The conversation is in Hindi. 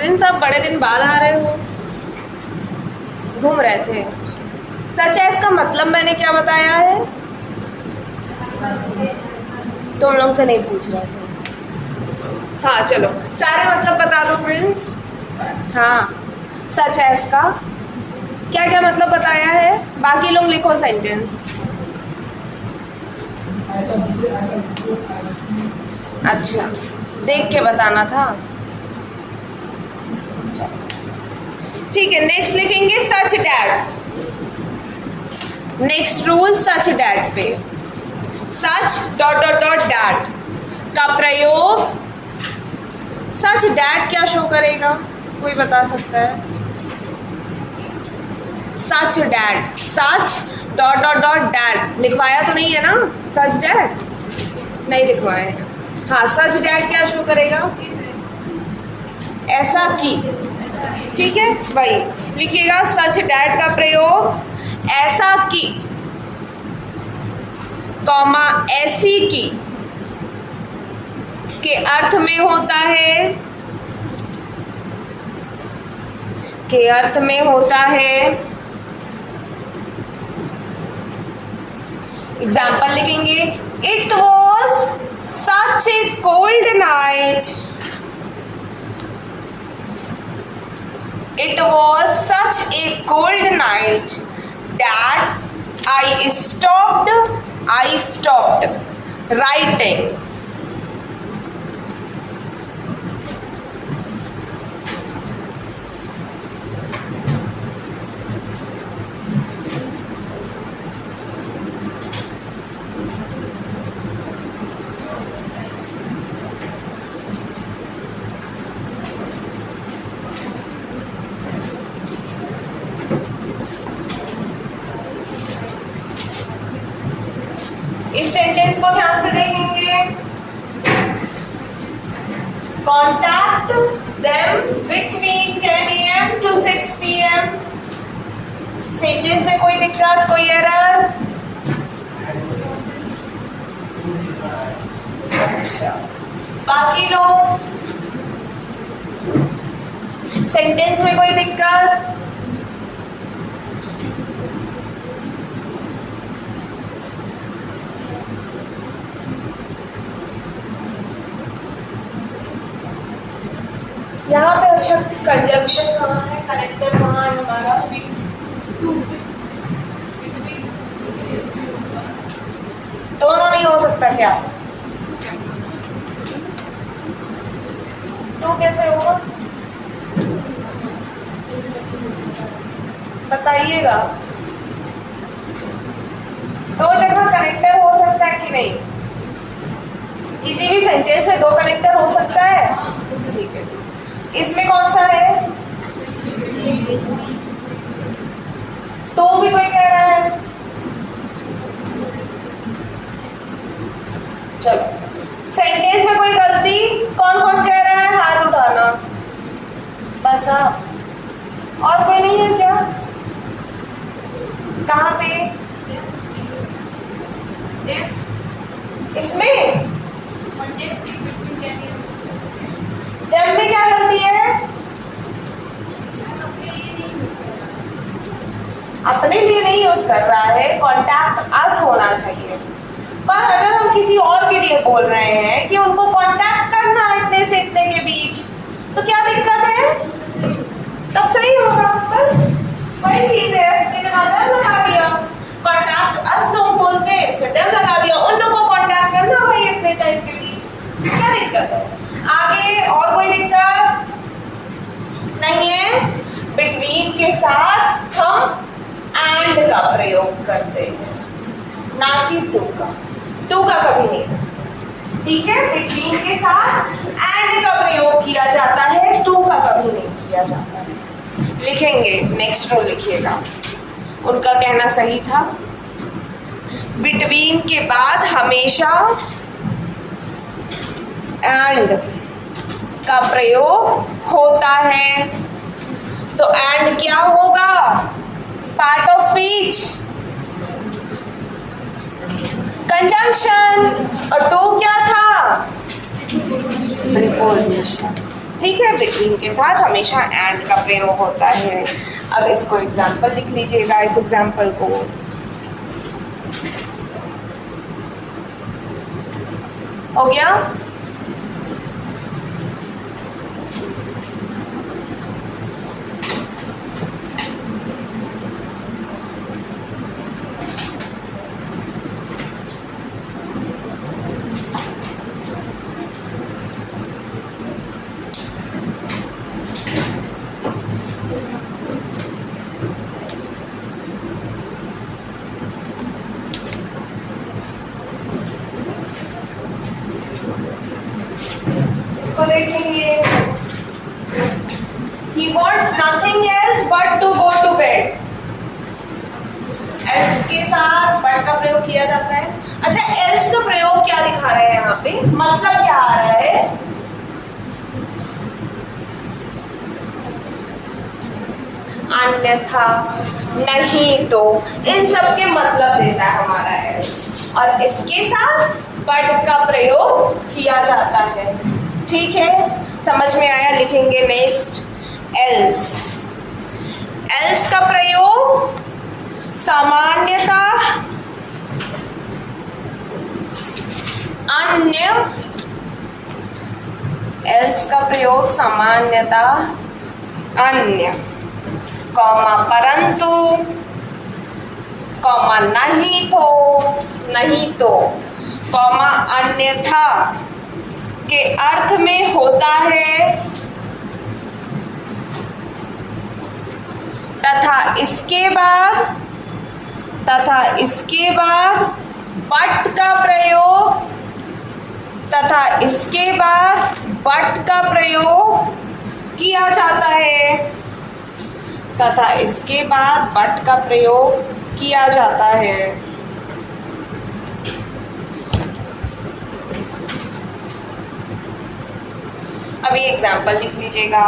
प्रिंस आप बड़े दिन बाद आ रहे हो, घूम रहे थे। सच है, इसका मतलब मैंने क्या बताया है? तुम लोग से नहीं पूछ रहे थे। हाँ चलो, सारे मतलब बता दो प्रिंस। हाँ सच है, इसका क्या क्या मतलब बताया है? बाकी लोग लिखो सेंटेंस। अच्छा, देख के बताना था। ठीक है, नेक्स्ट लिखेंगे such that. Next rule such that पे, सच डॉट डॉट डॉट डैट का प्रयोग। सच डैट क्या शो करेगा, कोई बता सकता है? Such that, such dot dot dot that लिखवाया तो नहीं है ना? सच डैट नहीं लिखवाया है। हाँ, सच डैट क्या शो करेगा? ऐसा कि। ठीक है, वही लिखिएगा। सच डैट का प्रयोग ऐसा कि, कॉमा ऐसी की के अर्थ में होता है, के अर्थ में होता है। एग्जाम्पल लिखेंगे, it was such A cold night. It was such a cold night that I stopped writing. इस सेंटेंस को ध्यान से देखेंगे। Contact them between 10 AM to 6 PM। Sentence में कोई दिक्कत, कोई एरर? अच्छा, बाकी लोग सेंटेंस में कोई दिक्कत? यहाँ पे अच्छा कंजंक्शन कहाँ है, कनेक्टर कहाँ है हमारा? दोनों नहीं हो सकता क्या? टू कैसे होगा बताइएगा। दो जगह कनेक्टर हो सकता है कि नहीं? किसी भी सेंटेंस में दो कनेक्टर हो सकता है? ठीक है, इसमें कौन सा है? टू भी कोई कह रहा है? चलो, सेंटेंस में कोई गलती? कौन कौन कह रहा है, हाथ उठाना। बस आप, और कोई नहीं है क्या? कहाँ पे? इसमें डेम में क्या गलती है? अपने लिए नहीं यूज कर रहा है, कॉन्टैक्ट अस होना चाहिए। पर अगर हम किसी और के लिए बोल रहे हैं कि उनको कॉन्टैक्ट करना है इतने से इतने के बीच, तो क्या दिक्कत है? तब सही होगा। बस वही चीज है, इसमें देम लगा दिया। कॉन्टैक्ट अस लोग बोलते हैं, इसमें देम लगा दिया। उन लोगों को कॉन्टैक्ट करना भाई इतने टाइम के बीच, क्या दिक्कत है? आगे और कोई दिक्कत नहीं है? बिटवीन के साथ हम एंड का प्रयोग करते हैं, ना कि टू का। टू का कभी नहीं, ठीक है? बिटवीन के साथ एंड का प्रयोग किया जाता है, टू का कभी नहीं किया जाता है। लिखेंगे, नेक्स्ट रो लिखिएगा। उनका कहना सही था, बिटवीन के बाद हमेशा एंड का प्रयोग होता है। तो एंड क्या होगा? Part of speech, conjunction. और टू क्या था? प्रीपोजिशन। ठीक है, बिटवीन के साथ हमेशा एंड का प्रयोग होता है। अब इसको एग्जाम्पल लिख लीजिएगा, इस एग्जाम्पल को। हो गया? इसको देखेंगे। He wants nothing else but to go to bed. else के साथ but का प्रयोग किया जाता है। अच्छा, else का प्रयोग क्या दिखा रहे हैं यहाँ पे? मतलब क्या आ रहा है? अन्यथा, नहीं तो, इन सब के मतलब देता है हमारा else। और इसके साथ but का प्रयोग किया जाता है। ठीक है, समझ में आया? लिखेंगे नेक्स्ट एल्स। एल्स का प्रयोग सामान्यतः अन्य, एल्स का प्रयोग सामान्यतः अन्य, कॉमा परंतु, कॉमा नहीं तो, कॉमा अन्यथा के अर्थ में होता है, तथा इसके बाद बट का प्रयोग, तथा इसके बाद बट का प्रयोग किया जाता है, तथा इसके बाद बट का प्रयोग किया जाता है। अभी एग्जाम्पल लिख लीजिएगा।